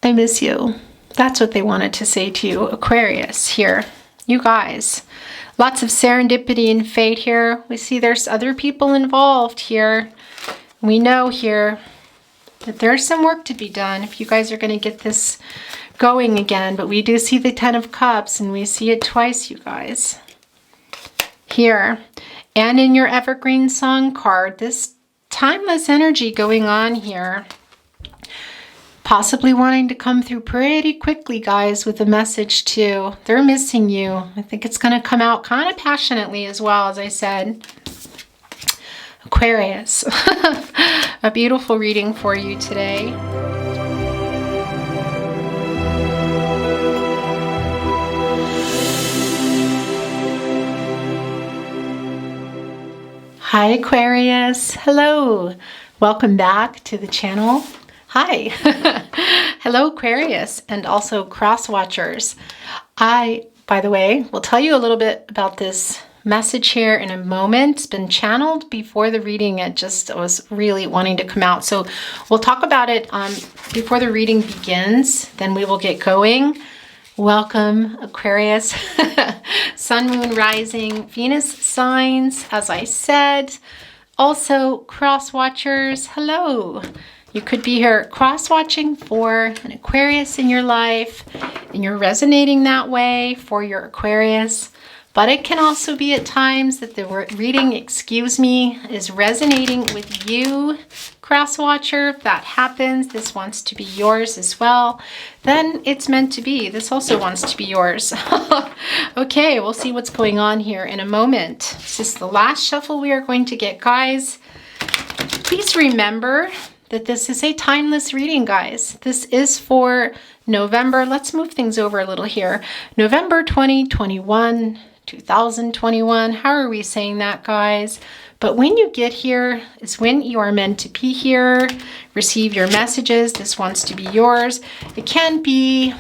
I miss you. That's what they wanted to say to you, Aquarius, here. You guys. Lots of serendipity and fate here. We see there's other people involved here. We know here that there's some work to be done if you guys are going to get this going again. But we do see the Ten of Cups, and we see it twice, you guys. Here. And in your Evergreen Song card, this timeless energy going on here. Possibly wanting to come through pretty quickly, guys, with a message too. They're missing you. I think it's going to come out kind of passionately as well, as I said. Aquarius. A beautiful reading for you today. Hi, Aquarius. Hello. Welcome back to the channel. Hi. Hello, Aquarius, and also cross watchers. I, by the way, will tell you a little bit about this message here in a moment. It's been channeled before the reading. It just was really wanting to come out. So we'll talk about it before the reading begins. Then we will get going. Welcome, Aquarius. Sun, Moon, Rising, Venus signs, as I said. Also, cross watchers, hello. You could be here cross-watching for an Aquarius in your life, and you're resonating that way for your Aquarius. But it can also be at times that the reading, is resonating with you, cross-watcher. If that happens, this wants to be yours as well. Then it's meant to be. This also wants to be yours. Okay, we'll see what's going on here in a moment. This is the last shuffle we are going to get, guys. Please remember that this is a timeless reading, guys. This is for November. Let's move things over a little here. November 2021, 2021. How are we saying that, guys? But when you get here is when you are meant to be here. Receive your messages. This wants to be yours. It can be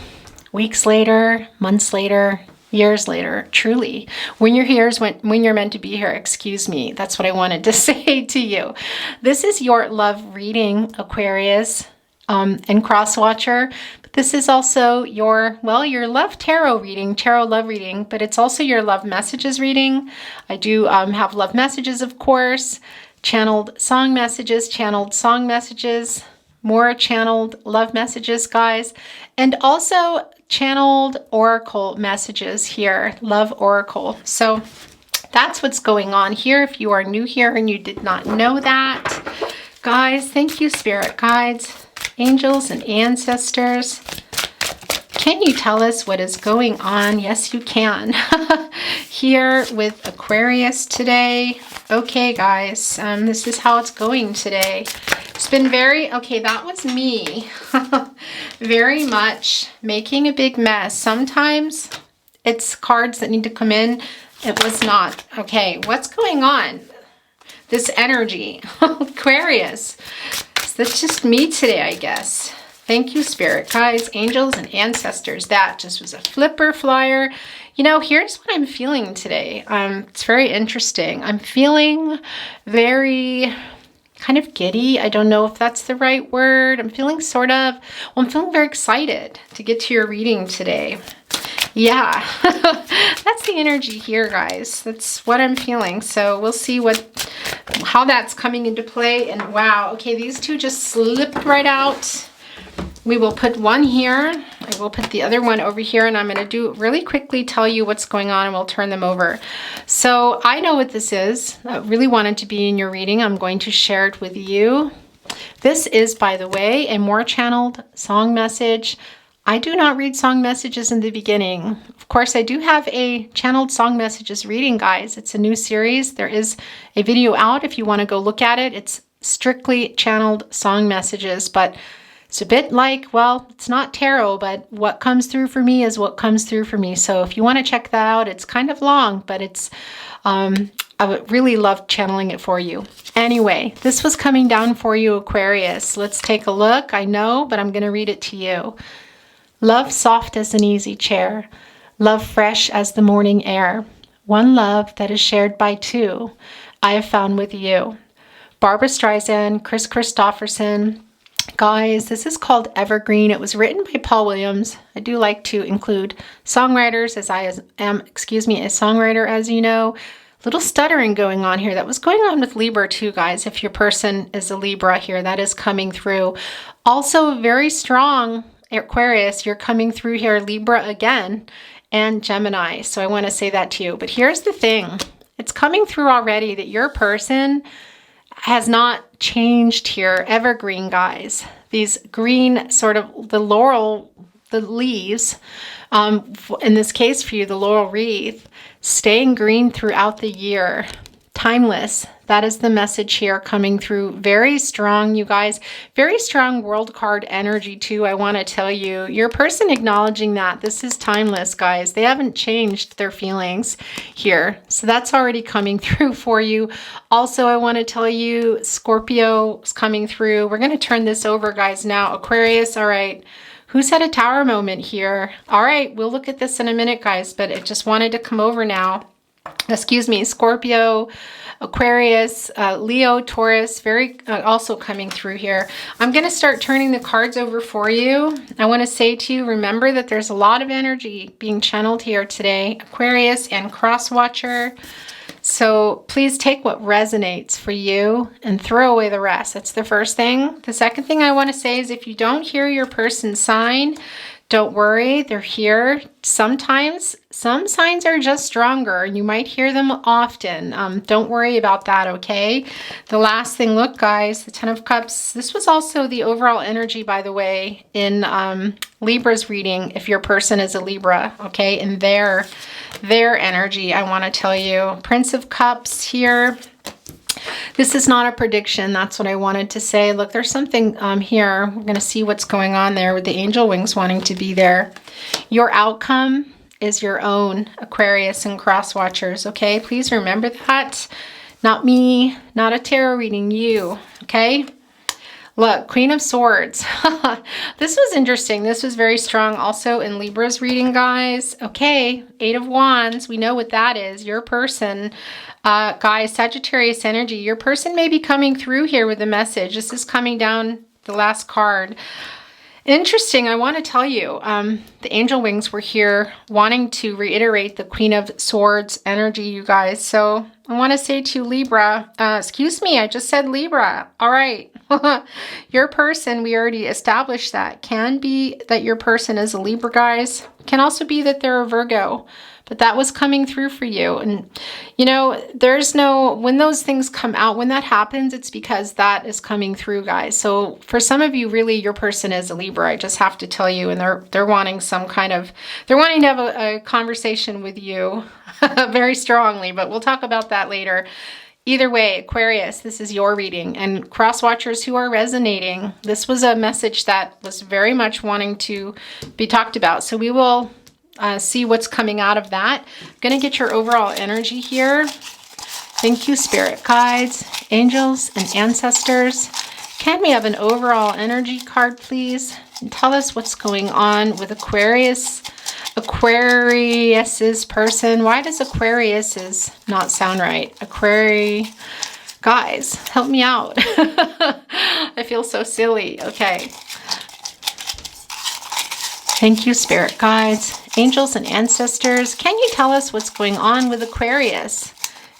weeks later, months later, years later, truly. When you're here is when you're meant to be here. Excuse me. That's what I wanted to say to you. This is your love reading, Aquarius, and cross watcher. But this is also your love tarot reading, tarot love reading, but it's also your love messages reading. I do have love messages, of course, channeled song messages, more channeled love messages, guys, and also channeled oracle messages here, love oracle. So that's what's going on here. If you are new here and you did not know that, guys, thank you, spirit guides, angels, and ancestors. Can you tell us what is going on? Yes, you can. Here with Aquarius today. Okay, guys, this is how it's going today. It's been okay, that was me. Very much making a big mess. Sometimes it's cards that need to come in. It was not. Okay, what's going on? This energy. Aquarius. That's just me today, I guess. Thank you, spirit guides, angels, and ancestors. That just was a flipper flyer. You know, here's what I'm feeling today. It's very interesting. I'm feeling very kind of giddy. I don't know if that's the right word. I'm feeling I'm feeling very excited to get to your reading today. Yeah, that's the energy here, guys. That's what I'm feeling. So we'll see how that's coming into play. And wow, okay, these two just slipped right out. We will put one here. I will put the other one over here, and I'm going to really quickly tell you what's going on, and we'll turn them over. So I know what this is. I really wanted to be in your reading. I'm going to share it with you. This is, by the way, a more channeled song message. I do not read song messages in the beginning. Of course, I do have a channeled song messages reading, guys. It's a new series. There is a video out if you want to go look at it. It's strictly channeled song messages, but it's a bit like, well, it's not tarot, but what comes through for me is what comes through for me. So if you want to check that out, it's kind of long, but it's, I would really love channeling it for you. Anyway, this was coming down for you, Aquarius. Let's take a look. I know, but I'm going to read it to you. Love soft as an easy chair. Love fresh as the morning air. One love that is shared by two. I have found with you. Barbra Streisand, Chris Christopherson, Guys, this is called Evergreen. It was written by Paul Williams. I do like to include songwriters, as I am, a songwriter, as you know. Little stuttering going on here. That was going on with Libra too, guys. If your person is a Libra here, that is coming through. Also very strong, Aquarius, you're coming through here, Libra again, and Gemini. So I want to say that to you. But here's the thing. It's coming through already that your person has not changed here. Evergreen, guys. These green sort of the leaves, in this case for you, the laurel wreath, staying green throughout the year. Timeless. That is the message here coming through. Very strong, you guys. Very strong world card energy too, I want to tell you. Your person acknowledging that this is timeless, guys. They haven't changed their feelings here. So that's already coming through for you. Also, I want to tell you, Scorpio is coming through. We're going to turn this over, guys, now. Aquarius, all right. Who's had a tower moment here? All right, we'll look at this in a minute, guys, but I just wanted to come over now. Excuse me, Scorpio, Aquarius, Leo, Taurus, very also coming through here. I'm going to start turning the cards over for you. I want to say to you, remember that there's a lot of energy being channeled here today, Aquarius and Cross Watcher. So please take what resonates for you and throw away the rest. That's the first thing. The second thing I want to say is if you don't hear your person's sign, don't worry, they're here. Sometimes some signs are just stronger and you might hear them often. Don't worry about that, okay? The last thing, look, guys, the Ten of Cups. This was also the overall energy, by the way, in Libra's reading, if your person is a Libra, okay? And their energy, I want to tell you. Prince of Cups here. This is not a prediction. That's what I wanted to say. Look, there's something here. We're going to see what's going on there with the angel wings wanting to be there. Your outcome is your own, Aquarius and Cross Watchers, okay? Please remember that. Not me, not a tarot reading, you, okay? Look, Queen of Swords. This was interesting. This was very strong also in Libra's reading, guys. Okay, Eight of Wands. We know what that is. Your person... guys, Sagittarius energy, your person may be coming through here with a message. This is coming down the last card. Interesting, I want to tell you, the angel wings were here wanting to reiterate the Queen of Swords energy, you guys. So I want to say to Libra, excuse me, I just said Libra. All right. Your person, we already established that. Can be that your person is a Libra, guys. Can also be that they're a Virgo. But that was coming through for you. And, you know, there's no, when those things come out, when that happens, it's because that is coming through, guys. So for some of you, really, your person is a Libra. I just have to tell you, and they're wanting some kind of, they're wanting to have a conversation with you very strongly, but we'll talk about that later. Either way, Aquarius, this is your reading. And Cross Watchers who are resonating, this was a message that was very much wanting to be talked about. So we will... see what's coming out of that. I'm going to get your overall energy here. Thank you, spirit guides, angels, and ancestors. Can we have an overall energy card, please? And tell us what's going on with Aquarius's person. Why does Aquarius's not sound right? Guys, help me out. I feel so silly. Okay. Thank you, spirit guides, angels, and ancestors. Can you tell us what's going on with Aquarius,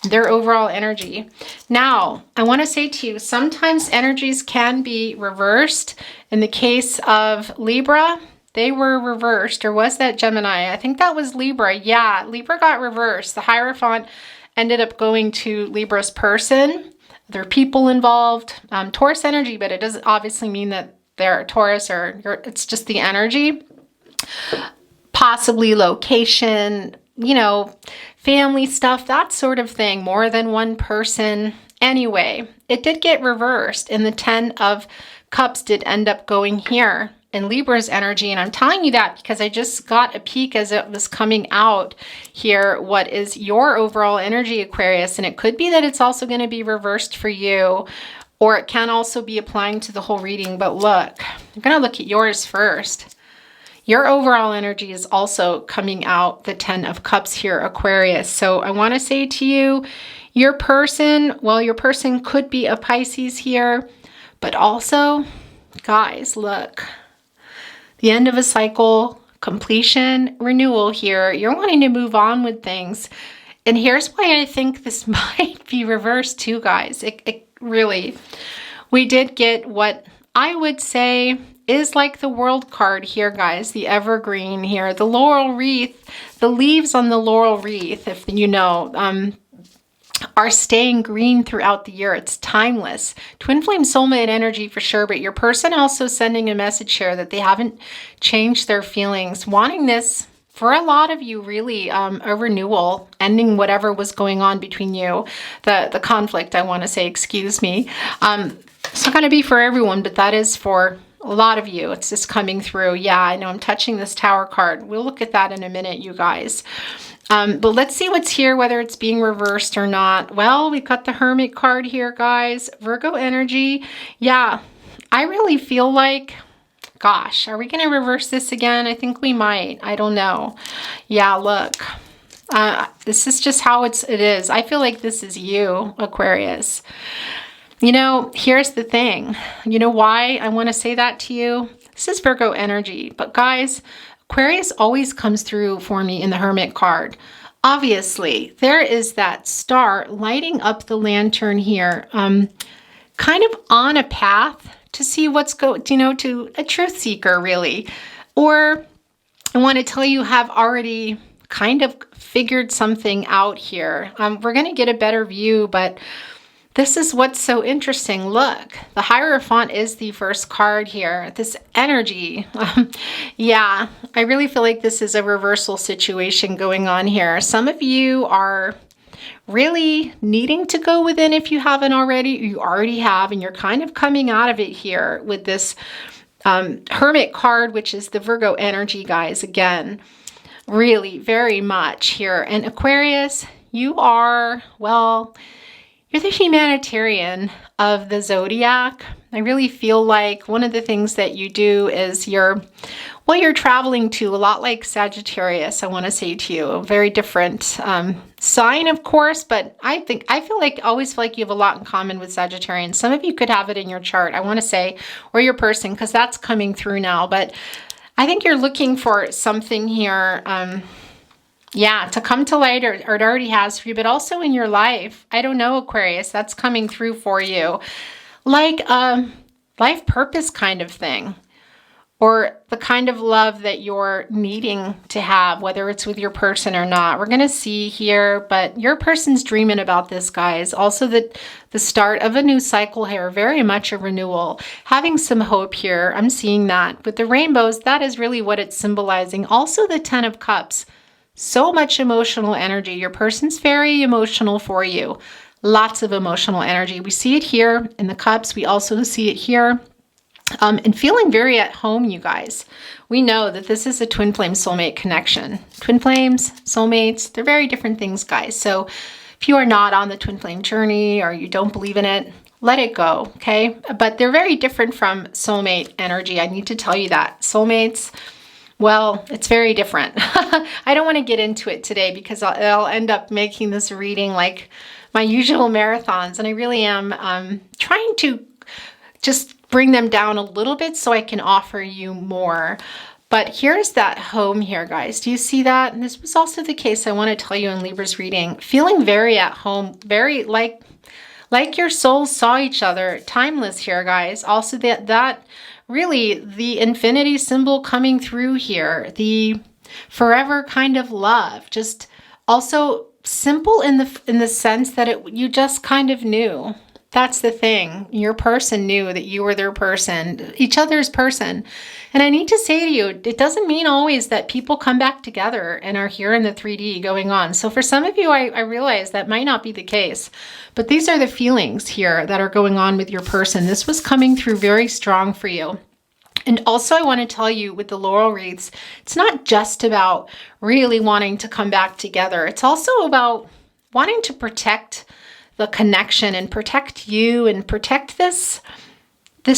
their overall energy? Now, I want to say to you, sometimes energies can be reversed. In the case of Libra, they were reversed. Or was that Gemini? I think that was Libra. Yeah, Libra got reversed. The Hierophant ended up going to Libra's person. There are people involved. Taurus energy, but it doesn't obviously mean that they're Taurus or it's just the energy. Possibly location, you know, family stuff, that sort of thing, more than one person. Anyway, it did get reversed and the 10 of Cups did end up going here in Libra's energy. And I'm telling you that because I just got a peek as it was coming out here. What is your overall energy, Aquarius? And it could be that it's also going to be reversed for you, or it can also be applying to the whole reading. But look, I'm going to look at yours first. Your overall energy is also coming out, the 10 of Cups here, Aquarius. So I want to say to you, your person, well, your person could be a Pisces here, but also guys, look. The end of a cycle, completion, renewal here. You're wanting to move on with things. And here's why I think this might be reversed too, guys. It really, we did get what I would say is like the world card here, guys. The evergreen here, the laurel wreath, the leaves on the laurel wreath, if you know, are staying green throughout the year. It's timeless. Twin flame soulmate energy for sure, but your person also sending a message here that they haven't changed their feelings, wanting this for a lot of you, really, a renewal, ending whatever was going on between you, the conflict, I want to say, excuse me. It's not going to be for everyone, but that is for a lot of you. It's just coming through. Yeah, I know I'm touching this Tower card. We'll look at that in a minute, you guys. But let's see what's here, whether it's being reversed or not. Well, we've got the Hermit card here, guys. Virgo energy. Yeah, I really feel like, gosh, are we going to reverse this again? I think we might. I don't know. Yeah, look. This is just how it is. I feel like this is you, Aquarius. You know, here's the thing. You know why I want to say that to you? This is Virgo energy. But guys, Aquarius always comes through for me in the Hermit card. Obviously, there is that star lighting up the lantern here, kind of on a path to see what's to a truth seeker, really. Or I want to tell you, have already kind of figured something out here. We're going to get a better view, but this is what's so interesting. Look, the Hierophant is the first card here. This energy. Yeah, I really feel like this is a reversal situation going on here. Some of you are really needing to go within if you haven't already. You already have, and you're kind of coming out of it here with this Hermit card, which is the Virgo energy, guys. Again, really very much here. And Aquarius, you are, well, you're the humanitarian of the zodiac. I really feel like one of the things that you do is you're traveling to, a lot like Sagittarius, I want to say to you, a very different sign, of course, but I always feel like you have a lot in common with Sagittarians. Some of you could have it in your chart, I want to say, or your person, because that's coming through now. But I think you're looking for something here, yeah, to come to light, or it already has for you, but also in your life. I don't know, Aquarius, that's coming through for you. Like a life purpose kind of thing, or the kind of love that you're needing to have, whether it's with your person or not. We're going to see here, but your person's dreaming about this, guys. Also the start of a new cycle here, very much a renewal, having some hope here. I'm seeing that with the rainbows. That is really what it's symbolizing. Also the Ten of Cups. So much emotional energy. Your person's very emotional for you. Lots of emotional energy. We see it here in the cups. We also see it here. And feeling very at home, you guys. We know that this is a twin flame soulmate connection. Twin flames, soulmates, they're very different things, guys. So if you are not on the twin flame journey or you don't believe in it, let it go, okay? But they're very different from soulmate energy. I need to tell you that. Soulmates, well, it's very different. I don't want to get into it today because I'll end up making this reading like my usual marathons. And I really am trying to just bring them down a little bit so I can offer you more. But here's that home here, guys. Do you see that? And this was also the case, I want to tell you, in Libra's reading. Feeling very at home, very like your souls saw each other. Timeless here, guys. Also that really the infinity symbol coming through here. The forever kind of love. Just also simple in the sense that you just kind of knew. That's the thing. Your person knew that you were their person, each other's person. And I need to say to you, it doesn't mean always that people come back together and are here in the 3D going on. So for some of you, I realize that might not be the case. But these are the feelings here that are going on with your person. This was coming through very strong for you. And also I want to tell you with the laurel wreaths, it's not just about really wanting to come back together. It's also about wanting to protect the connection and protect you and protect this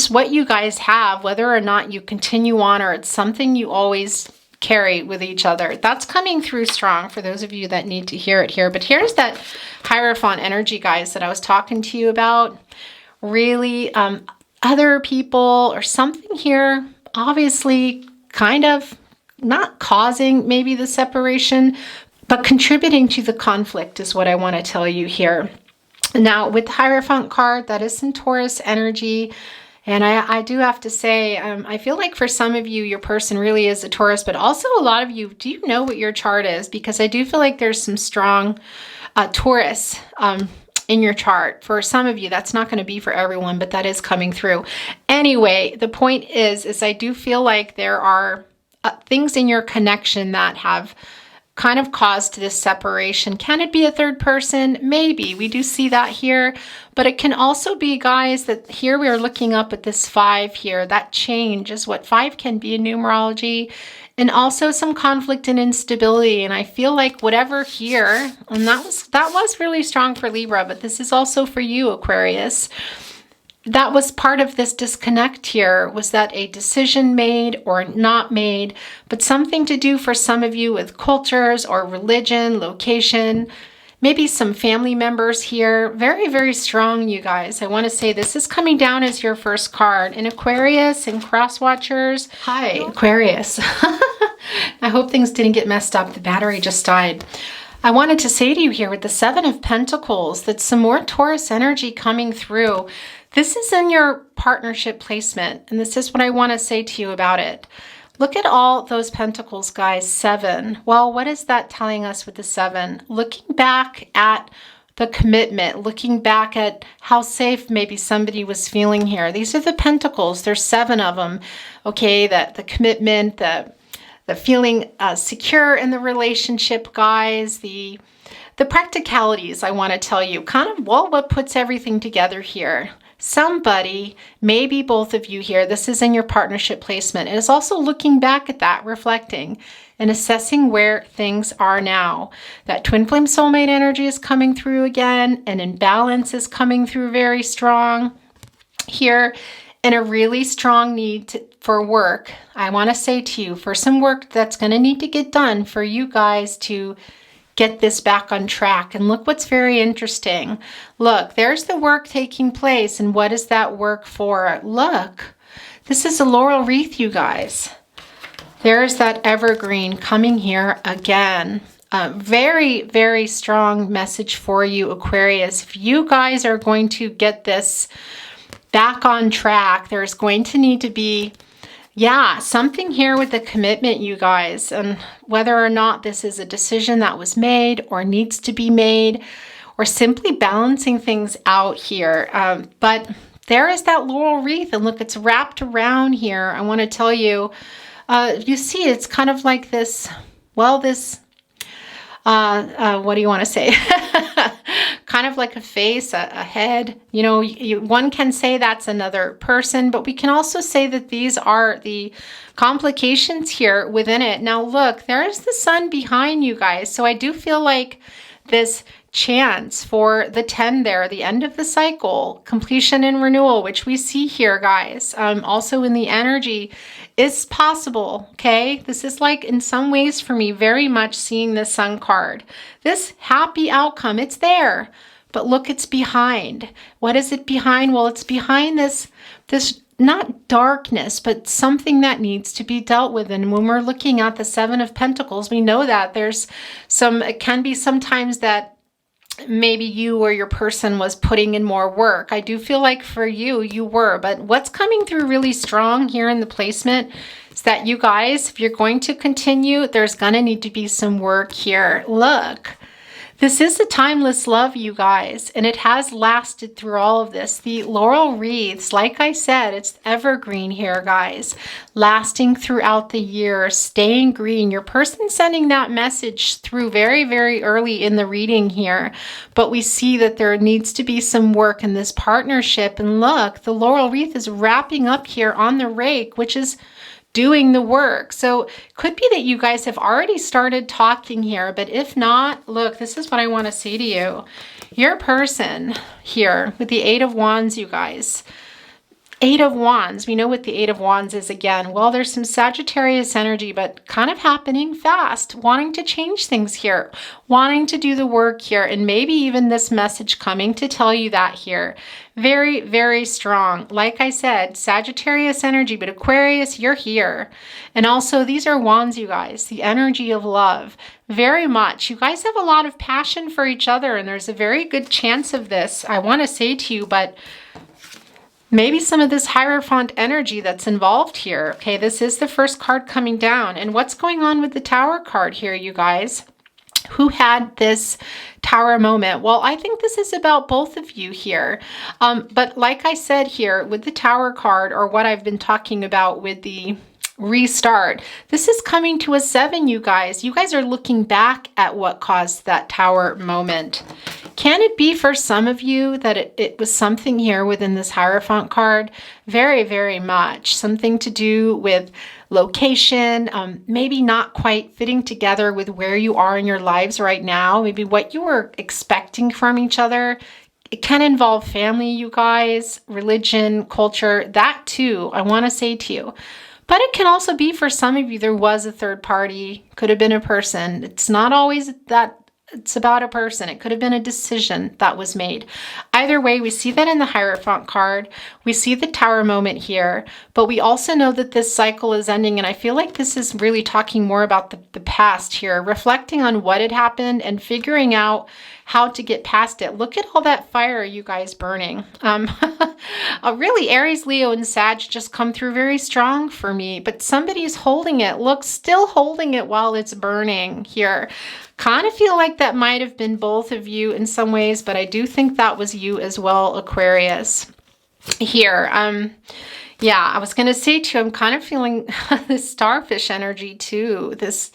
what you guys have, whether or not you continue on or it's something you always carry with each other. That's coming through strong for those of you that need to hear it here. But here's that Hierophant energy, guys, that I was talking to you about. Really, other people or something here, obviously kind of not causing maybe the separation, but contributing to the conflict is what I want to tell you here. Now, with the Hierophant card, that is some Taurus energy. And I do have to say, I feel like for some of you, your person really is a Taurus, but also a lot of you, do you know what your chart is? Because I do feel like there's some strong Taurus in your chart. For some of you, that's not going to be for everyone, but that is coming through. Anyway, the point is I do feel like there are things in your connection that have kind of caused this separation. Can it be a third person? Maybe. We do see that here. But it can also be, guys, that here we are looking up at this 5 here. That change is what 5 can be in numerology. And also some conflict and instability. And I feel like whatever here, and that was really strong for Libra, but this is also for you, Aquarius. That was part of this disconnect here. Was that a decision made or not made, but something to do for some of you with cultures or religion, location, maybe some family members here. Very, very strong, you guys. I want to say this is coming down as your first card. And Aquarius and cross watchers. Hi, Aquarius. I hope things didn't get messed up. The battery just died. I wanted to say to you here with the 7 of Pentacles that some more Taurus energy coming through. This is in your partnership placement, and this is what I want to say to you about it. Look at all those pentacles, guys. 7. Well, what is that telling us with the 7? Looking back at the commitment, looking back at how safe maybe somebody was feeling here. These are the pentacles. There's 7 of them. Okay, the commitment, the feeling secure in the relationship, guys. The practicalities, I want to tell you, kind of, well, what puts everything together here. Somebody, maybe both of you here, this is in your partnership placement. It is also looking back at that, reflecting and assessing where things are now. That twin flame soulmate energy is coming through again, and imbalance is coming through very strong here, and a really strong need for work. I want to say to you, for some work that's going to need to get done for you guys to get this back on track. And look what's very interesting. Look, there's the work taking place. And what is that work for? Look, this is a laurel wreath, you guys. There's that evergreen coming here again. Very, very strong message for you, Aquarius. If you guys are going to get this back on track, there's going to need to be something here with the commitment, you guys, and whether or not this is a decision that was made or needs to be made, or simply balancing things out here. But there is that laurel wreath, and look, it's wrapped around here. I want to tell you, you see, it's kind of like this, well, this, what do you want to say? Kind of like a face, a head. You know, one can say that's another person, but we can also say that these are the complications here within it. Now, look, there's the sun behind you guys. So I do feel like this chance for the 10 there, the end of the cycle, completion and renewal, which we see here, guys, also in the energy, is possible, okay? This is like, in some ways for me, very much seeing the sun card. This happy outcome, it's there, but look, it's behind. What is it behind? Well, it's behind this not darkness, but something that needs to be dealt with. And when we're looking at the 7 of Pentacles, we know that there's it can be sometimes that maybe you or your person was putting in more work. I do feel like for you, you were, but what's coming through really strong here in the placement is that you guys, if you're going to continue, there's going to need to be some work here. Look, this is a timeless love, you guys, and it has lasted through all of this. The laurel wreaths, like I said, it's evergreen here, guys, lasting throughout the year, staying green. Your person sending that message through very, very early in the reading here, but we see that there needs to be some work in this partnership. And look, the laurel wreath is wrapping up here on the rake, which is doing the work. So it could be that you guys have already started talking here, but if not, look, this is what I want to say to you. Your person here with the 8 of Wands, you guys, Eight of Wands. We know what the Eight of Wands is again. Well, there's some Sagittarius energy, but kind of happening fast, wanting to change things here, wanting to do the work here, and maybe even this message coming to tell you that here. Very, very strong. Like I said, Sagittarius energy, but Aquarius, you're here. And also, these are Wands, you guys, the energy of love. Very much. You guys have a lot of passion for each other, and there's a very good chance of this, I want to say to you, but maybe some of this Hierophant energy that's involved here. Okay, this is the first card coming down. And what's going on with the Tower card here, you guys? Who had this Tower moment? Well, I think this is about both of you here. But like I said here, with the Tower card, or what I've been talking about with the restart, this is coming to a 7, you guys. You guys are looking back at what caused that Tower moment. Can it be for some of you that it was something here within this Hierophant card? Very, very much. Something to do with location, maybe not quite fitting together with where you are in your lives right now, maybe what you were expecting from each other. It can involve family, you guys, religion, culture, that too, I want to say to you. But it can also be for some of you, there was a third party, could have been a person. It's not always that it's about a person. It could have been a decision that was made. Either way, we see that in the Hierophant card. We see the Tower moment here, but we also know that this cycle is ending. And I feel like this is really talking more about the past here, reflecting on what had happened and figuring out how to get past it. Look at all that fire, you guys, burning. Really, Aries, Leo, and Sag just come through very strong for me, but somebody's holding it. Look, still holding it while it's burning here. Kind of feel like that might have been both of you in some ways, but I do think that was you as well, Aquarius. Here, yeah, I was going to say too, I'm kind of feeling this starfish energy too, this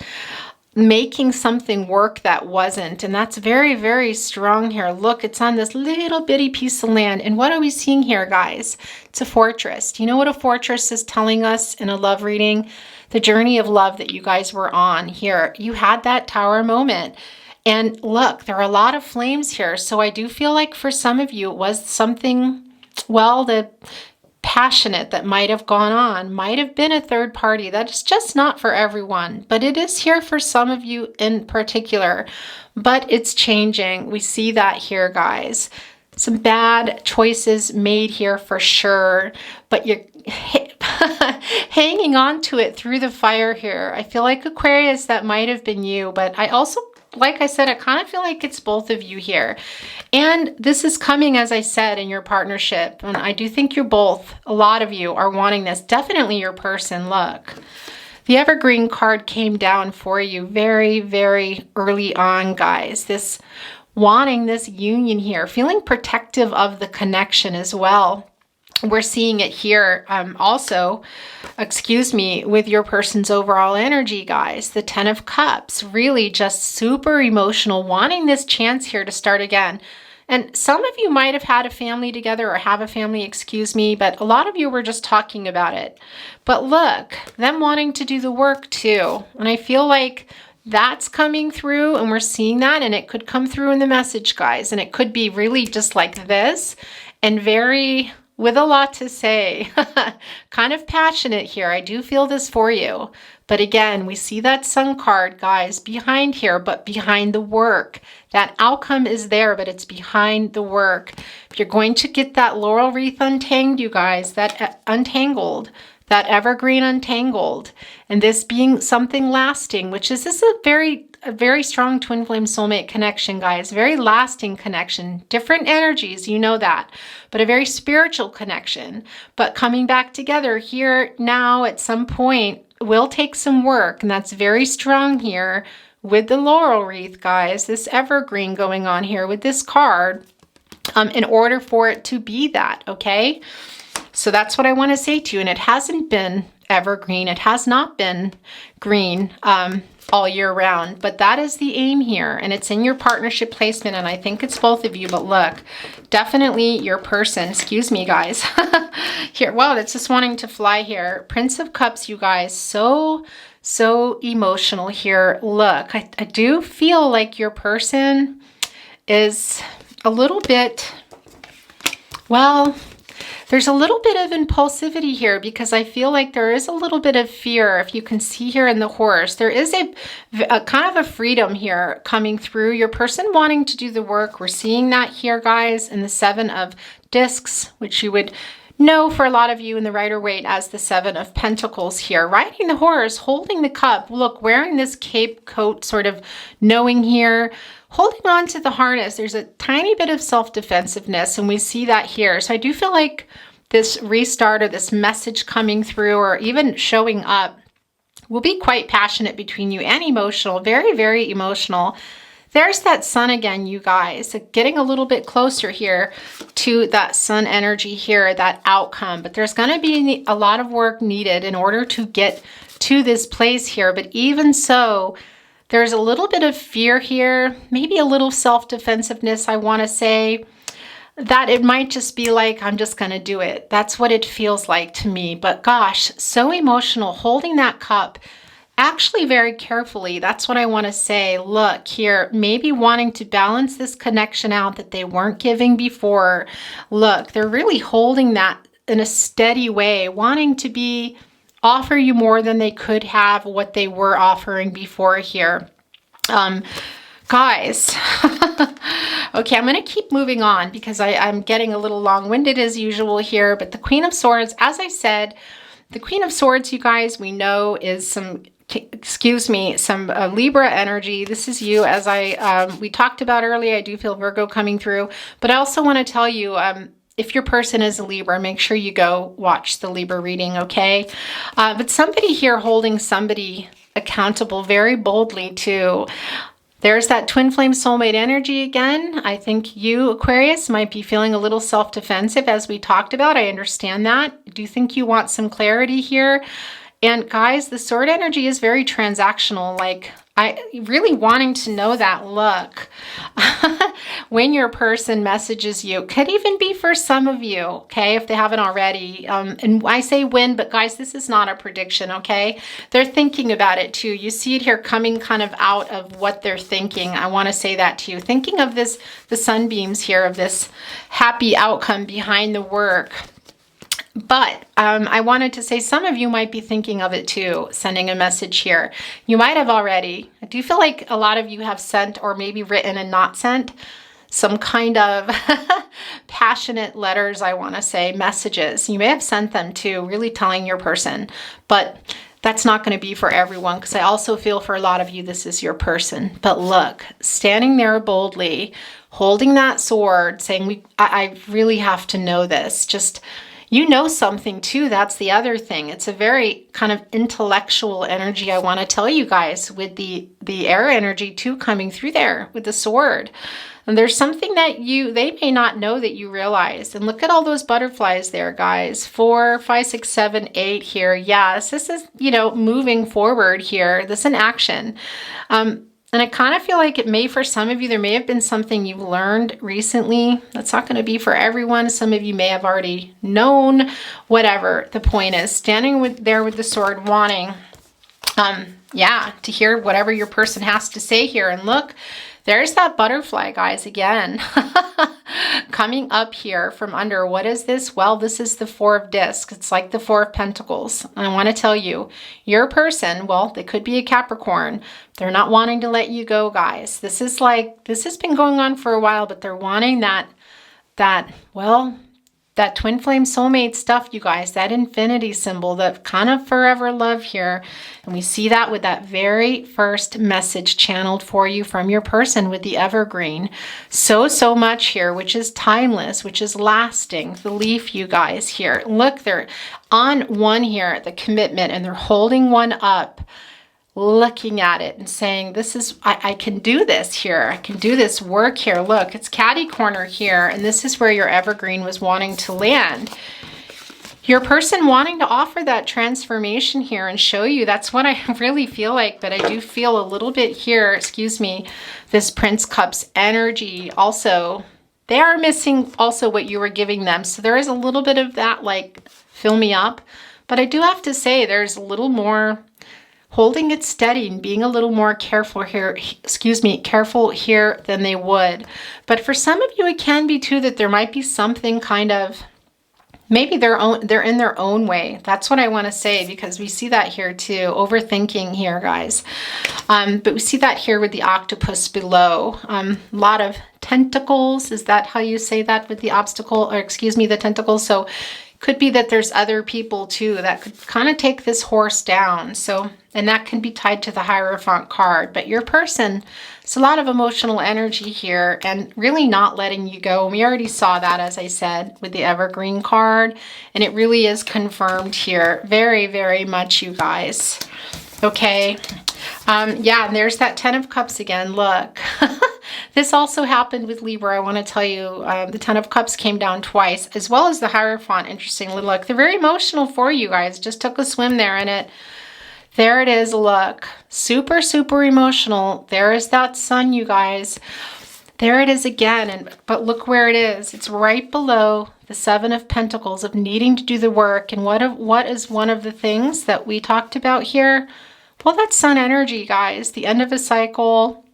making something work that wasn't, and that's very, very strong here. Look, it's on this little bitty piece of land, and what are we seeing here, guys? It's a fortress. Do you know what a fortress is telling us in a love reading? The journey of love that you guys were on here. You had that Tower moment. And look, there are a lot of flames here. So I do feel like for some of you, it was something, well, the passionate that might have gone on, might have been a third party. That's just not for everyone, but it is here for some of you in particular. But it's changing. We see that here, guys. Some bad choices made here for sure, but you're hanging on to it through the fire here. I feel like Aquarius, that might have been you, but I also, like I said, I kind of feel like it's both of you here. And this is coming, as I said, in your partnership. And I do think you're both, a lot of you are wanting this. Definitely your person. Look, the Evergreen card came down for you very, very early on, guys. This wanting this union here, feeling protective of the connection as well. We're seeing it here also, excuse me, with your person's overall energy, guys. The 10 of Cups, really just super emotional, wanting this chance here to start again. And some of you might have had a family together or have a family, excuse me, but a lot of you were just talking about it. But look, them wanting to do the work too. And I feel like that's coming through, and we're seeing that, and it could come through in the message, guys. And it could be really just like this and very, with a lot to say, kind of passionate here. I do feel this for you. But again, we see that Sun card, guys, behind here, but behind the work. That outcome is there, but it's behind the work. If you're going to get that laurel wreath untangled, you guys, that untangled, that evergreen untangled, and this being something lasting, which is this a very strong twin flame soulmate connection, guys. Very lasting connection. Different energies, you know that, but a very spiritual connection. But coming back together here now at some point will take some work, and that's very strong here with the laurel wreath, guys. This evergreen going on here with this card in order for it to be that, okay? So that's what I want to say to you. And it hasn't been evergreen. It has not been green all year round, but that is the aim here, and it's in your partnership placement, and I think it's both of you. But look, definitely your person, excuse me, guys. Here, wow, that's just wanting to fly here. Prince of Cups, you guys, so emotional here. Look, I do feel like your person is a little bit, well, There's a little bit of impulsivity here because I feel like there is a little bit of fear. If you can see here in the horse, there is a kind of a freedom here coming through. Your person wanting to do the work. We're seeing that here, guys, in the 7 of discs, which you would know for a lot of you in the Rider-Waite as the 7 of Pentacles here. Riding the horse, holding the cup. Look, wearing this cape coat, sort of knowing here, holding on to the harness. There's a tiny bit of self-defensiveness, and we see that here. So I do feel like this restart or this message coming through or even showing up will be quite passionate between you and emotional, very, very emotional. There's that sun again, you guys, getting a little bit closer here to that sun energy here, that outcome. But there's going to be a lot of work needed in order to get to this place here. But even so, there's a little bit of fear here, maybe a little self-defensiveness, I want to say, that it might just be like, I'm just going to do it. That's what it feels like to me. But gosh, so emotional, holding that cup, actually very carefully. That's what I want to say. Look here, maybe wanting to balance this connection out that they weren't giving before. Look, they're really holding that in a steady way, wanting to offer you more than they could have, what they were offering before here. Guys, okay, I'm going to keep moving on because I'm getting a little long-winded as usual here. But the Queen of Swords, as I said, the Queen of Swords, you guys, we know is some Libra energy. This is you, as we talked about earlier. I do feel Virgo coming through, but I also want to tell you, if your person is a Libra, make sure you go watch the Libra reading, okay? But somebody here holding somebody accountable very boldly too. There's that twin flame soulmate energy again. I think you, Aquarius, might be feeling a little self-defensive as we talked about. I understand that. I do think you want some clarity here. And guys, the sword energy is very transactional. Like, I really wanting to know that look when your person messages you. Could even be for some of you, okay, if they haven't already. And I say when, but guys, this is not a prediction, okay? They're thinking about it too. You see it here coming kind of out of what they're thinking. I want to say that to you. Thinking of this, the sunbeams here of this happy outcome behind the work. But I wanted to say some of you might be thinking of it too, sending a message here. You might have already. I do feel like a lot of you have sent or maybe written and not sent some kind of passionate letters, I want to say, messages. You may have sent them too, really telling your person. But that's not going to be for everyone because I also feel for a lot of you this is your person. But look, standing there boldly, holding that sword, saying, I really have to know this. Just... you know something too. That's the other thing. It's a very kind of intellectual energy, I want to tell you guys, with the air energy too coming through there with the sword. And there's something that they may not know that you realize. And look at all those butterflies there, guys. 4, 5, 6, 7, 8 here. Yes, this is, moving forward here. This is an action. And I kind of feel like it may, for some of you, there may have been something you've learned recently. That's not going to be for everyone. Some of you may have already known, whatever the point is. Standing there with the sword, wanting, to hear whatever your person has to say here. And look, there's that butterfly, guys, again, coming up here from under. What is this? Well, this is the 4 of discs. It's like the 4 of pentacles. And I want to tell you, your person, well, they could be a Capricorn. They're not wanting to let you go, guys. This has been going on for a while, but they're wanting that twin flame soulmate stuff, you guys, that infinity symbol, that kind of forever love here. And we see that with that very first message channeled for you from your person with the evergreen. So much here, which is timeless, which is lasting. The leaf, you guys, here. Look, they're on one here, the commitment, and they're holding one up, looking at it and saying, I can do this here. I can do this work here. Look, it's catty corner here. And this is where your evergreen was wanting to land. Your person wanting to offer that transformation here and show you. That's what I really feel like. But I do feel a little bit here, this Prince Cups energy. Also, they are missing also what you were giving them. So there is a little bit of that, like, fill me up. But I do have to say there's a little more holding it steady and being a little more careful here, careful here than they would. But for some of you, it can be too that there might be something kind of maybe they're in their own way. That's what I want to say, because we see that here too. Overthinking here, guys. But we see that here with the octopus below. A lot of tentacles. Is that how you say that with the obstacle, or excuse me, the tentacles? So could be that there's other people too that could kind of take this horse down. So, and that can be tied to the Hierophant card. But your person, it's a lot of emotional energy here and really not letting you go. And we already saw that, as I said, with the Evergreen card. And it really is confirmed here. Very, very much, you guys. Okay. Yeah, and there's that 10 of Cups again. Look. This also happened with Libra. I want to tell you, the 10 of Cups came down twice, as well as the Hierophant. Interestingly, look, they're very emotional for you guys. Just took a swim there in it. There it is, look. Super, super emotional. There is that sun, you guys. There it is again. But look where it is. It's right below the 7 of Pentacles, of needing to do the work. And what is one of the things that we talked about here? Well, that's sun energy, guys. The end of a cycle,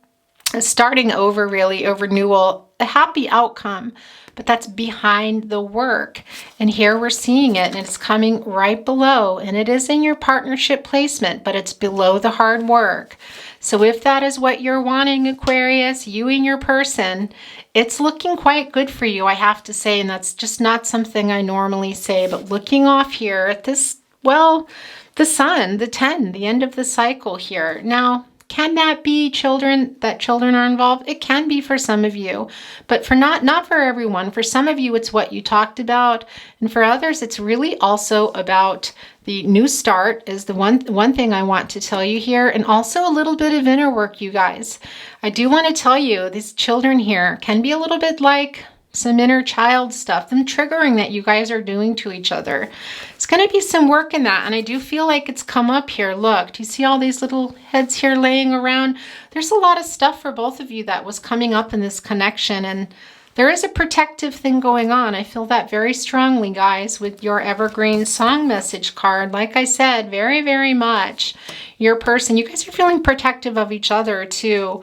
starting over, really, a renewal, a happy outcome, but that's behind the work. And here we're seeing it, and it's coming right below, and it is in your partnership placement, but it's below the hard work. So if that is what you're wanting, Aquarius, you and your person, it's looking quite good for you, I have to say, and that's just not something I normally say, but looking off here at this, well, the sun, the 10, the end of the cycle here. Now, can that be children are involved? It can be for some of you, but for not for everyone. For some of you, it's what you talked about. And for others, it's really also about the new start is the one thing I want to tell you here. And also a little bit of inner work, you guys. I do want to tell you, these children here can be a little bit like some inner child stuff, them triggering that you guys are doing to each other. It's going to be some work in that. And I do feel like it's come up here. Look, do you see all these little heads here laying around? There's a lot of stuff for both of you that was coming up in this connection. And there is a protective thing going on. I feel that very strongly, guys, with your Evergreen Song Message card. Like I said, very, very much your person. You guys are feeling protective of each other too.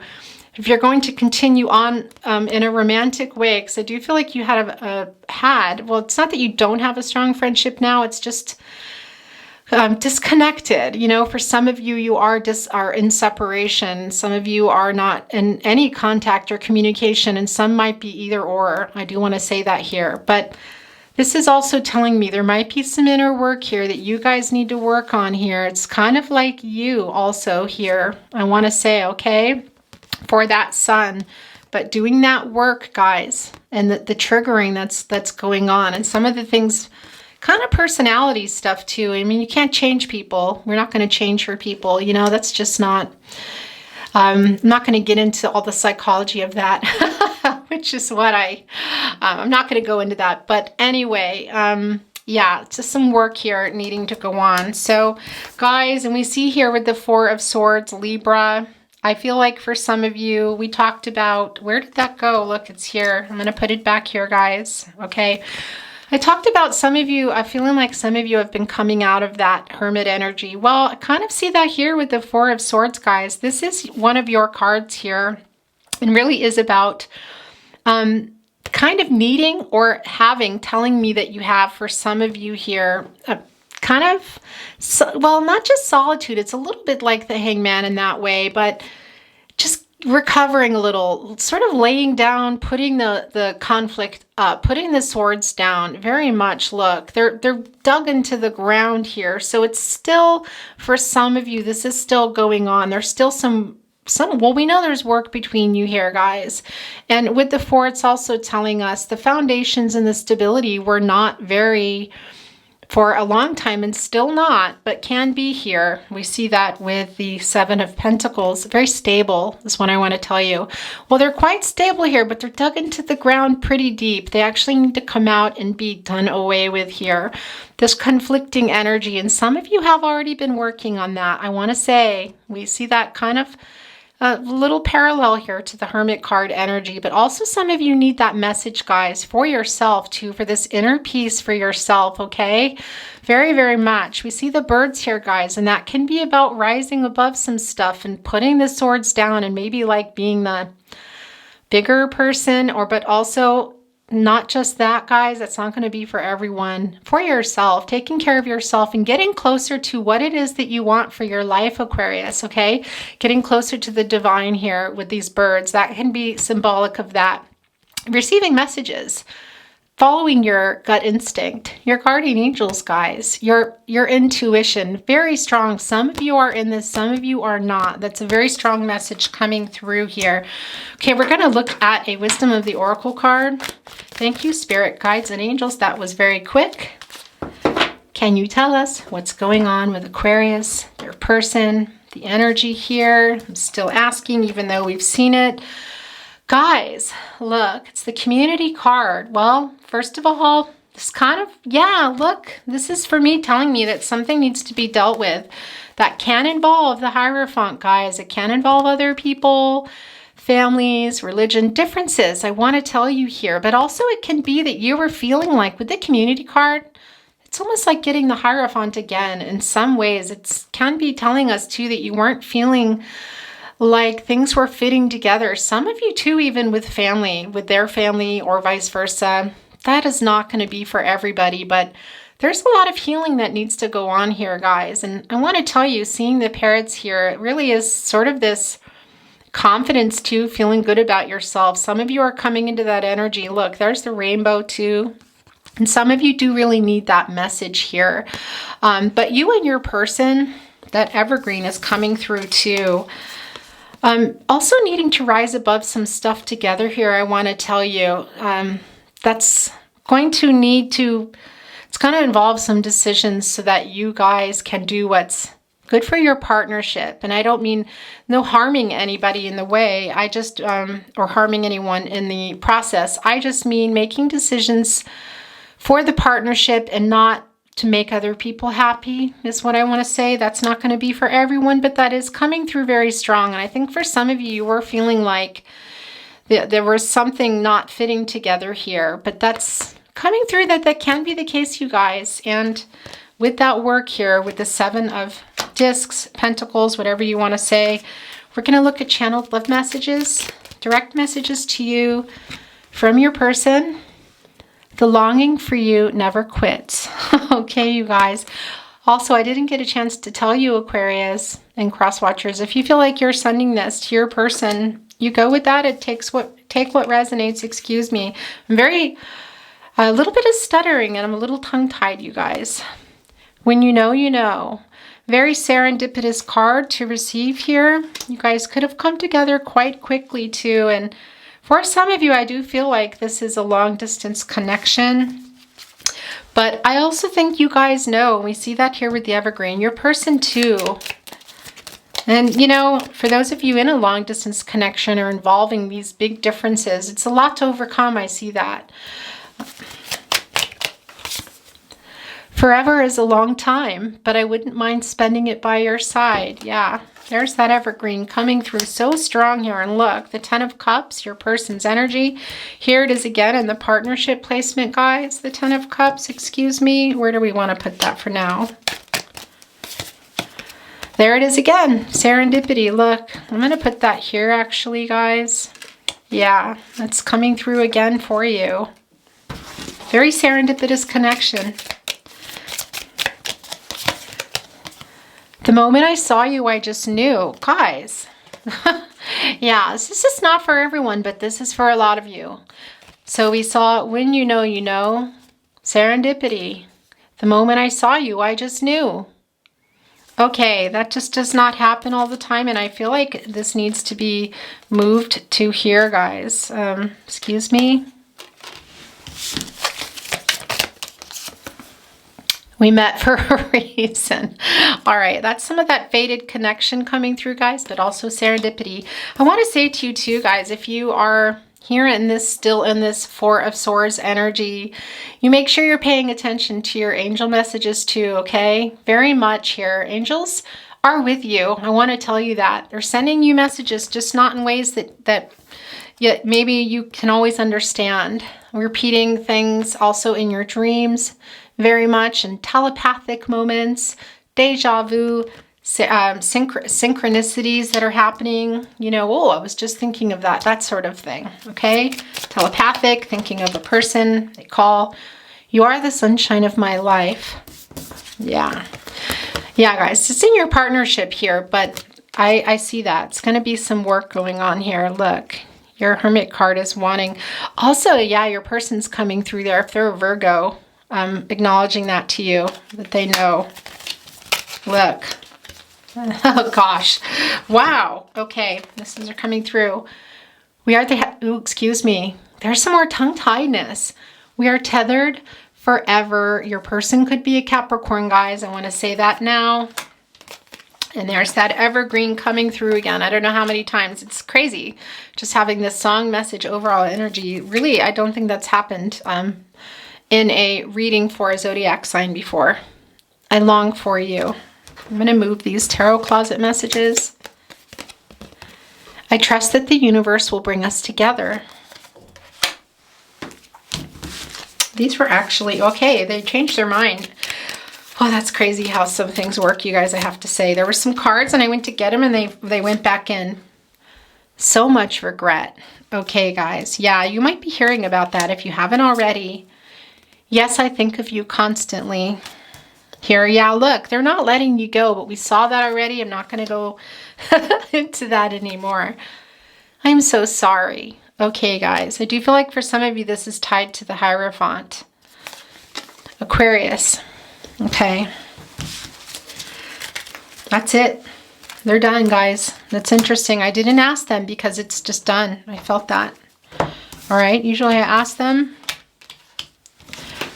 If you're going to continue on in a romantic way, because I do feel like you had, well, it's not that you don't have a strong friendship now, it's just disconnected. You know, for some of you, you are in separation. Some of you are not in any contact or communication, and some might be either or. I do want to say that here. But this is also telling me there might be some inner work here that you guys need to work on here. It's kind of like you also here, I want to say, okay? For that sun, but doing that work, guys, and the triggering that's going on, and some of the things, kind of personality stuff too. I mean, you can't change people. We're not going to change for people. You know, that's just not. I'm not going to get into all the psychology of that, which is what I'm not going to go into that. But anyway, yeah, just some work here needing to go on. So, guys, and we see here with the 4 of Swords, Libra. I feel like for some of you, we talked about, where did that go? Look, it's here. I'm going to put it back here, guys. Okay. I talked about some of you, I'm feeling like some of you have been coming out of that hermit energy. Well, I kind of see that here with the 4 of Swords, guys. This is one of your cards here, and really is about kind of needing or having, telling me that you have, for some of you here, kind of, well, not just solitude. It's a little bit like the Hangman in that way, but just recovering a little, sort of laying down, putting the conflict up, putting the swords down. Very much, look, they're dug into the ground here. So it's still, for some of you, this is still going on. There's still some, well, we know there's work between you here, guys. And with the 4, it's also telling us the foundations and the stability were not very, for a long time, and still not, but can be here. We see that with the 7 of Pentacles. Very stable is what I want to tell you. Well, they're quite stable here, but they're dug into the ground pretty deep. They actually need to come out and be done away with here. This conflicting energy, and some of you have already been working on that. I want to say, we see that kind of a little parallel here to the Hermit card energy, but also some of you need that message, guys, for yourself too, for this inner peace for yourself, okay? Very, very much. We see the birds here, guys, and that can be about rising above some stuff and putting the swords down, and maybe like being the bigger person, or but also not just that, guys, that's not going to be for everyone. For yourself, taking care of yourself and getting closer to what it is that you want for your life, Aquarius, okay? Getting closer to the divine here with these birds. That can be symbolic of that. Receiving messages, following your gut instinct, your guardian angels, guys, your intuition, very strong. Some of you are in this, some of you are not. That's a very strong message coming through here. Okay, we're going to look at a Wisdom of the Oracle card. Thank you, Spirit, Guides, and Angels. That was very quick. Can you tell us what's going on with Aquarius, their person, the energy here? I'm still asking, even though we've seen it. Guys, look, it's the community card. Well, first of all, this kind of, yeah, look, this is for me telling me that something needs to be dealt with. That can involve the Hierophant, guys. It can involve other people, families, religion, differences. I want to tell you here, but also it can be that you were feeling like with the community card, it's almost like getting the Hierophant again. In some ways, it can be telling us too that you weren't feeling like things were fitting together. Some of you too, even with family, with their family or vice versa. That is not going to be for everybody, but there's a lot of healing that needs to go on here, guys. And I want to tell you, seeing the parrots here, it really is sort of this confidence too, feeling good about yourself. Some of you are coming into that energy. Look, there's the rainbow too. And some of you do really need that message here. But you and your person, that evergreen is coming through too. Also needing to rise above some stuff together here, I want to tell you. That's going to need to, it's going to involve some decisions so that you guys can do what's good for your partnership. And I don't mean no harming anybody in the way, I just, or harming anyone in the process. I just mean making decisions for the partnership and not to make other people happy is what I want to say. That's not going to be for everyone, but that is coming through very strong. And I think for some of you, you were feeling like there was something not fitting together here, but that's coming through that can be the case, you guys. And with that work here, with the 7 of discs, pentacles, whatever you want to say, we're going to look at channeled love messages, direct messages to you from your person. The longing for you never quits. Okay, you guys. Also, I didn't get a chance to tell you, Aquarius and cross watchers, if you feel like you're sending this to your person, you go with that. Take what resonates. Excuse me. I'm a little bit of stuttering and I'm a little tongue-tied, you guys. When you know, you know. Very serendipitous card to receive here. You guys could have come together quite quickly too. And for some of you, I do feel like this is a long distance connection. But I also think you guys know, we see that here with the evergreen, your person too. And you know, for those of you in a long distance connection or involving these big differences, it's a lot to overcome. I see that. Forever is a long time, but I wouldn't mind spending it by your side. Yeah, there's that evergreen coming through so strong here. And look, the 10 of Cups, your person's energy. Here it is again in the partnership placement, guys. The 10 of Cups, excuse me. Where do we want to put that for now? There it is again, serendipity. Look, I'm going to put that here actually, guys. Yeah, that's coming through again for you. Very serendipitous connection. The moment I saw you, I just knew. Guys, yeah, this is just not for everyone, but this is for a lot of you. So we saw when you know, serendipity. The moment I saw you, I just knew. Okay, that just does not happen all the time, and I feel like this needs to be moved to here, guys. Excuse me. We met for a reason. All right, that's some of that fated connection coming through, guys, but also serendipity. I want to say to you too, guys, if you are here in this, still in this 4 of Swords energy, you make sure you're paying attention to your angel messages too, okay? Very much here. Angels are with you. I want to tell you that. They're sending you messages, just not in ways that yet maybe you can always understand. Repeating things also in your dreams, very much, and telepathic moments, deja vu, synchronicities that are happening. You know, oh, I was just thinking of that sort of thing. Okay, telepathic, thinking of a person they call. You are the sunshine of my life. Yeah, guys, it's in your partnership here, but I see that it's going to be some work going on here. Look, your Hermit card is wanting. Also, yeah, your person's coming through there. If they're a Virgo, acknowledging that to you, that they know. Look. Oh, gosh. Wow. Okay, this is coming through. We are excuse me. There's some more tongue-tiedness. We are tethered forever. Your person could be a Capricorn, guys. I want to say that now. And there's that evergreen coming through again. I don't know how many times. It's crazy just having this song message overall energy. Really, I don't think that's happened in a reading for a zodiac sign before. I long for you. I'm going to move these tarot closet messages. I trust that the universe will bring us together. These were actually, okay, they changed their mind. Oh, that's crazy how some things work, you guys, I have to say. There were some cards and I went to get them and they went back in. So much regret. Okay, guys. Yeah, you might be hearing about that if you haven't already. Yes, I think of you constantly. Here, yeah, look, they're not letting you go, but we saw that already. I'm not going to go into that anymore. I'm so sorry. Okay, guys, I do feel like for some of you, this is tied to the Hierophant. Aquarius. Okay. That's it. They're done, guys. That's interesting. I didn't ask them because it's just done. I felt that. All right. Usually I ask them.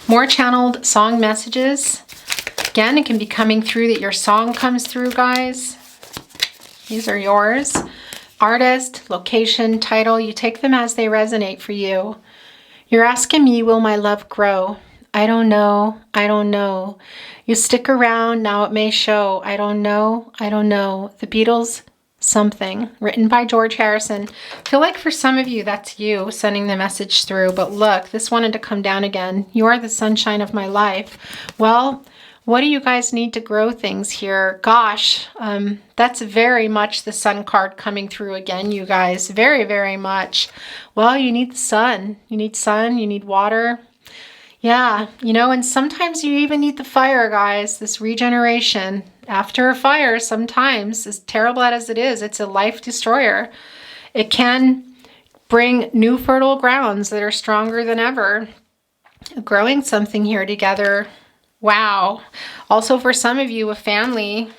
More channeled song messages. Again, it can be coming through that your song comes through, guys. These are yours. Artist, location, title. You take them as they resonate for you. You're asking me, will my love grow? I don't know. I don't know. You stick around, now it may show. I don't know. I don't know. The Beatles, Something. Written by George Harrison. I feel like for some of you, that's you sending the message through. But look, this wanted to come down again. You are the sunshine of my life. Well, what do you guys need to grow things here? Gosh, that's very much the sun card coming through again, you guys. Very, very much. Well, you need the sun. You need sun. You need water. Yeah, you know, and sometimes you even need the fire, guys, this regeneration. After a fire, sometimes, as terrible as it is, it's a life destroyer. It can bring new fertile grounds that are stronger than ever. Growing something here together. Wow. Also for some of you, a family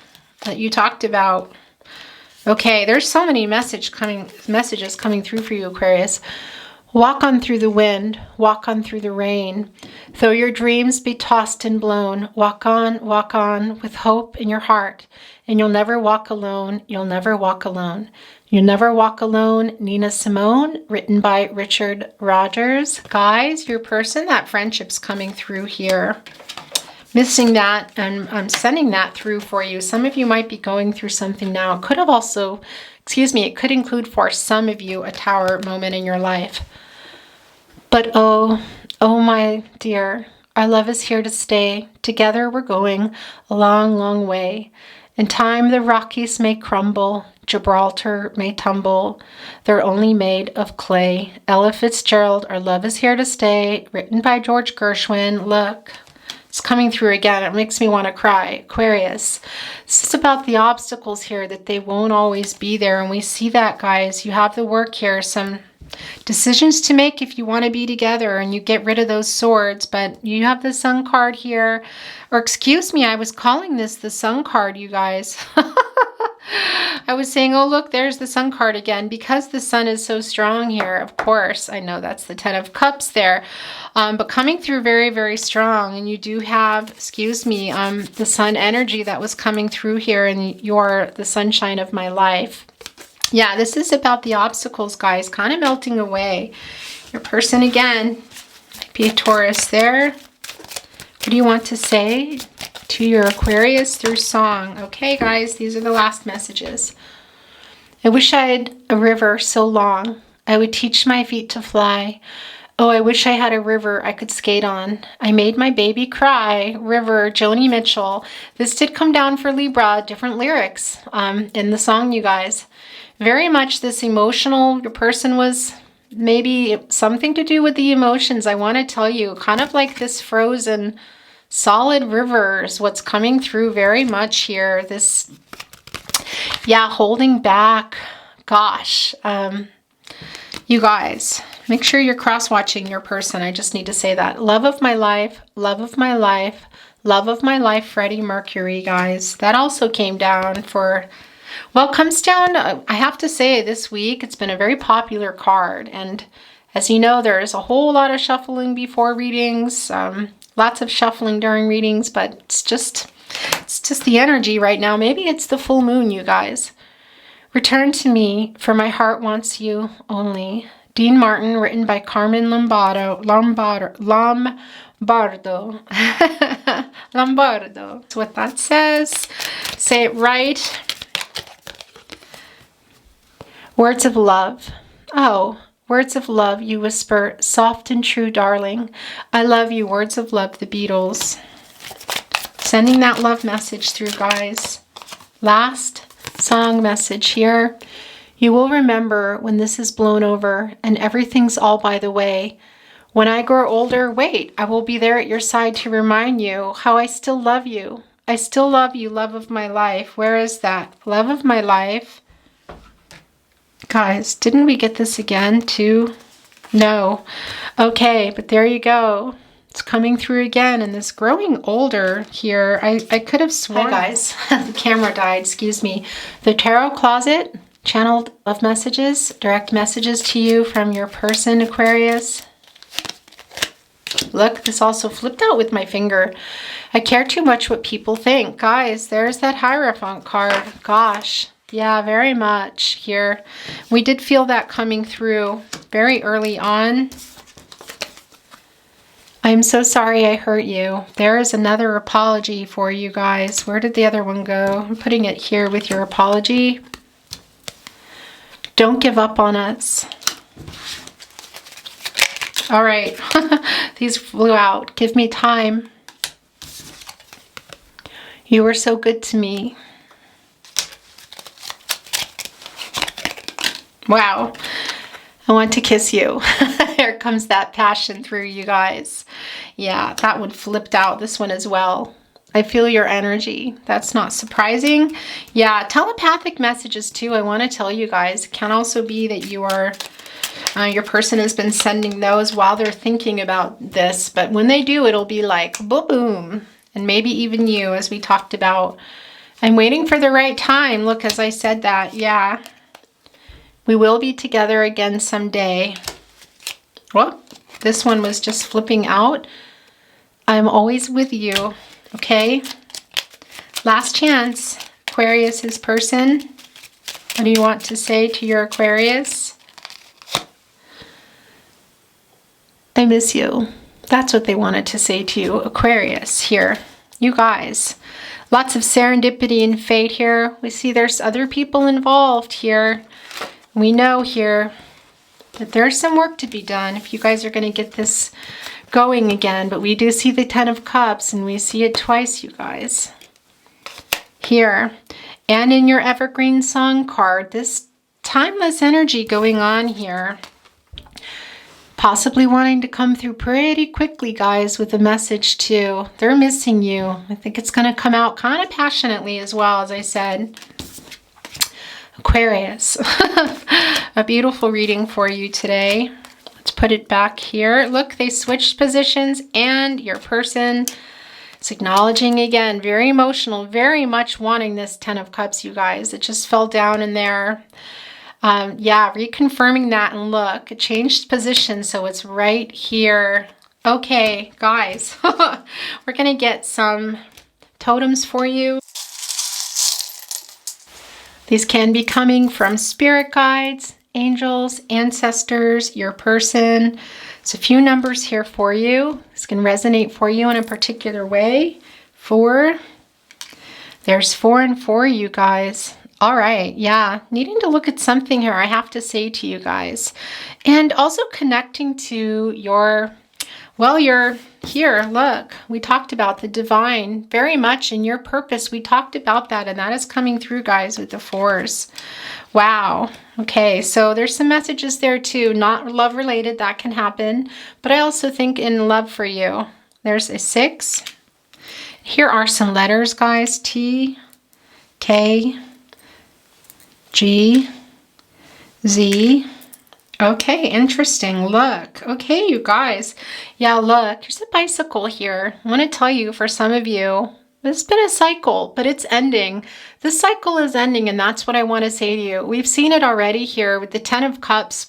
that you talked about. Okay, there's so many messages coming through for you, Aquarius. Walk on through the wind, walk on through the rain. Though your dreams be tossed and blown, walk on with hope in your heart. And you'll never walk alone, you'll never walk alone. You'll never walk alone, Nina Simone, written by Richard Rogers. Guys, your person, that friendship's coming through here. Missing that, and I'm sending that through for you. Some of you might be going through something now. It could have also, it could include for some of you a tower moment in your life. But oh my dear, our love is here to stay. Together we're going a long, long way. In time the Rockies may crumble, Gibraltar may tumble. They're only made of clay. Ella Fitzgerald, our love is here to stay. Written by George Gershwin. Look. It's coming through again. It makes me want to cry. Aquarius. This is about the obstacles here, that they won't always be there. And we see that, guys. You have the work here. Some decisions to make if you want to be together and you get rid of those swords. But you have the Sun card here. Or excuse me, I was calling this the Sun card, you guys. I was saying, oh, look, there's the Sun card again. Because the Sun is so strong here, of course. I know that's the Ten of Cups there. But coming through very, very strong. And you do have, the Sun energy that was coming through here. And you're the sunshine of my life. Yeah, this is about the obstacles, guys. Kind of melting away. Your person, again, might be a Taurus there. What do you want to say to your Aquarius through song? Okay, guys, these are the last messages. I wish I had a river so long I would teach my feet to fly Oh, I wish I had a river I could skate on. I made my baby cry. River, Joni Mitchell. This did come down for Libra, different lyrics in the song, you guys. Very much this emotional, your person was maybe something to do with the emotions. I want to tell you, kind of like this frozen solid river is what's coming through very much here. This, yeah, holding back. Gosh, you guys, make sure you're cross-watching your person. I just need to say that. Love of my life, love of my life, love of my life, Freddie Mercury, guys. That also came down for, well, comes down, I have to say, this week, it's been a very popular card. And as you know, there's a whole lot of shuffling before readings, lots of shuffling during readings, but it's just the energy right now. Maybe it's the full moon, you guys. Return to me, for my heart wants you only. Dean Martin, written by Carmen Lombardo. Lombardo. That's what that says. Say it right. Words of love. Oh, words of love, you whisper, soft and true, darling. I love you, words of love, the Beatles. Sending that love message through, guys. Last song message here. You will remember when this is blown over and everything's all by the way. When I grow older, wait, I will be there at your side to remind you how I still love you. I still love you, love of my life. Where is that? Love of my life. Guys, didn't we get this again too? No. Okay, but there you go. It's coming through again, and this growing older here, I could have sworn. Hi guys, the camera died, excuse me. The Tarot Closet, channeled love messages, direct messages to you from your person, Aquarius. Look, this also flipped out with my finger. I care too much what people think. Guys, there's that Hierophant card. Gosh, yeah, very much here. We did feel that coming through very early on. I'm so sorry I hurt you. There is another apology for you guys. Where did the other one go? I'm putting it here with your apology. Don't give up on us. All right. These flew out. Give me time. You were so good to me. Wow. I want to kiss you. Here comes that passion through, you guys. Yeah, that one flipped out. This one as well. I feel your energy. That's not surprising. Yeah, telepathic messages too. I want to tell you guys. It can also be that you are, your person has been sending those while they're thinking about this. But when they do, it'll be like boom, boom. And maybe even you, as we talked about. I'm waiting for the right time. Look, as I said that, yeah. We will be together again someday. Well, this one was just flipping out. I'm always with you, okay? Last chance, Aquarius's person. What do you want to say to your Aquarius? I miss you. That's what they wanted to say to you, Aquarius, here. You guys. Lots of serendipity and fate here. We see there's other people involved here. We know here that there's some work to be done if you guys are going to get this going again. But we do see the Ten of Cups, and we see it twice, you guys. Here. And in your Evergreen Song card, this timeless energy going on here. Possibly wanting to come through pretty quickly, guys, with a message too. They're missing you. I think it's going to come out kind of passionately as well, as I said. Aquarius. A beautiful reading for you today. Let's put it back here. Look, they switched positions, and your person is acknowledging again. Very emotional, very much wanting this Ten of Cups, you guys. It just fell down in there. Yeah, reconfirming that, and look, it changed position, so it's right here. Okay, guys, we're going to get some totems for you. These can be coming from spirit guides, angels, ancestors, your person. There's a few numbers here for you. This can resonate for you in a particular way. 4. There's 4 and 4, you guys. All right, yeah, needing to look at something here, I have to say to you guys. And also connecting to your, well, you're here, look, we talked about the divine very much in your purpose. We talked about that, and that is coming through, guys, with the fours. Wow. Okay, so there's some messages there too, not love related, that can happen. But I also think in love for you. There's a 6. Here are some letters, guys. T, K, G, Z. Okay, interesting. Look. Okay, you guys. Yeah, look. Here's a bicycle here. I want to tell you, for some of you, it's been a cycle, but it's ending. The cycle is ending, and that's what I want to say to you. We've seen it already here with the 10 of Cups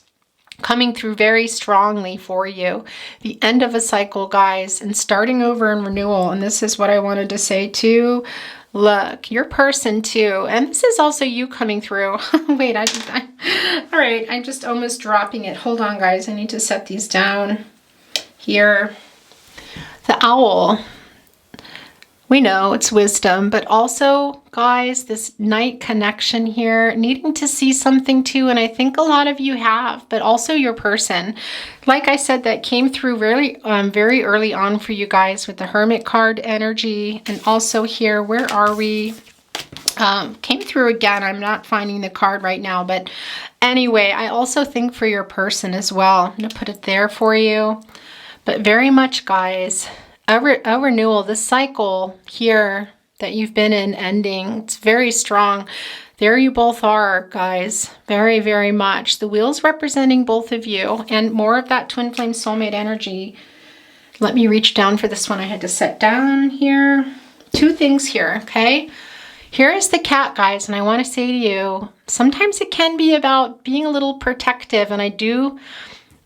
coming through very strongly for you. The end of a cycle, guys, and starting over and renewal. And this is what I wanted to say too. Look, your person too. And this is also you coming through. Wait, all right, I'm just almost dropping it. Hold on, guys. I need to set these down here. The owl. We know it's wisdom, but also, guys, this night connection here, needing to see something too, and I think a lot of you have, but also your person. Like I said, that came through really, very early on for you guys with the Hermit card energy, and also here, where are we? Came through again. I'm not finding the card right now, but anyway, I also think for your person as well. I'm going to put it there for you, but very much, guys, a renewal, this cycle here that you've been in ending, it's very strong. There you both are, guys, very, very much. The wheels representing both of you, and more of that twin flame soulmate energy. Let me reach down for this one. I had to set down here. 2 things here, okay? Here is the cat, guys, and I want to say to you, sometimes it can be about being a little protective, and I do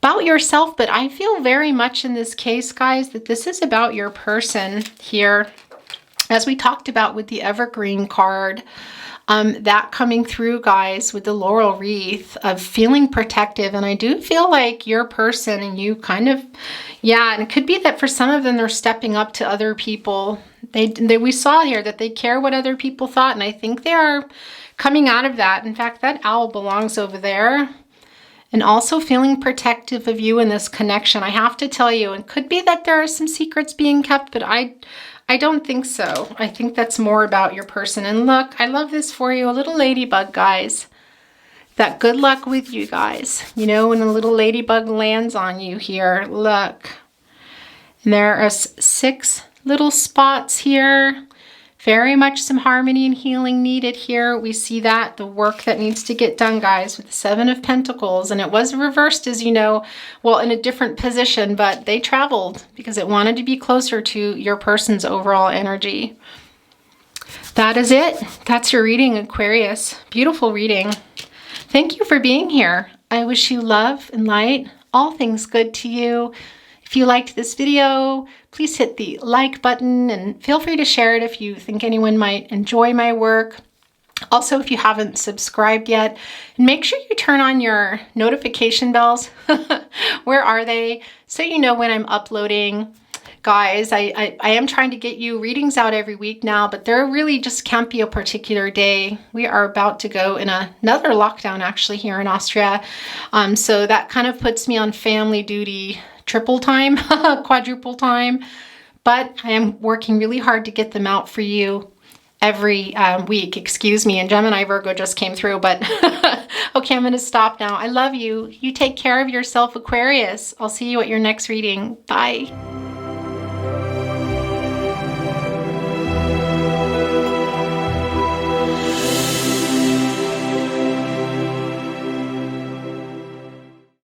about yourself, but I feel very much in this case, guys, that this is about your person here. As we talked about with the evergreen card, that coming through, guys, with the laurel wreath of feeling protective. And I do feel like your person and you kind of, yeah, and it could be that for some of them, they're stepping up to other people. We saw here that they care what other people thought, and I think they are coming out of that. In fact, that owl belongs over there. And also feeling protective of you in this connection. I have to tell you, it could be that there are some secrets being kept, but I don't think so. I think that's more about your person. And look, I love this for you, a little ladybug, guys. That good luck with you guys. You know, when a little ladybug lands on you here, look. And there are 6 little spots here. Very much some harmony and healing needed here. We see that, the work that needs to get done, guys, with the 7 of Pentacles. And it was reversed, as you know, well, in a different position, but they traveled because it wanted to be closer to your person's overall energy. That is it. That's your reading, Aquarius. Beautiful reading. Thank you for being here. I wish you love and light, all things good to you. If you liked this video, please hit the like button and feel free to share it if you think anyone might enjoy my work. Also, if you haven't subscribed yet, make sure you turn on your notification bells. Where are they? So you know when I'm uploading. Guys, I am trying to get you readings out every week now, but there really just can't be a particular day. We are about to go in another lockdown actually here in Austria. So that kind of puts me on family duty, triple time, quadruple time, but I am working really hard to get them out for you every week. Excuse me, and Gemini Virgo just came through, but okay, I'm going to stop now. I love you. You take care of yourself, Aquarius. I'll see you at your next reading. Bye.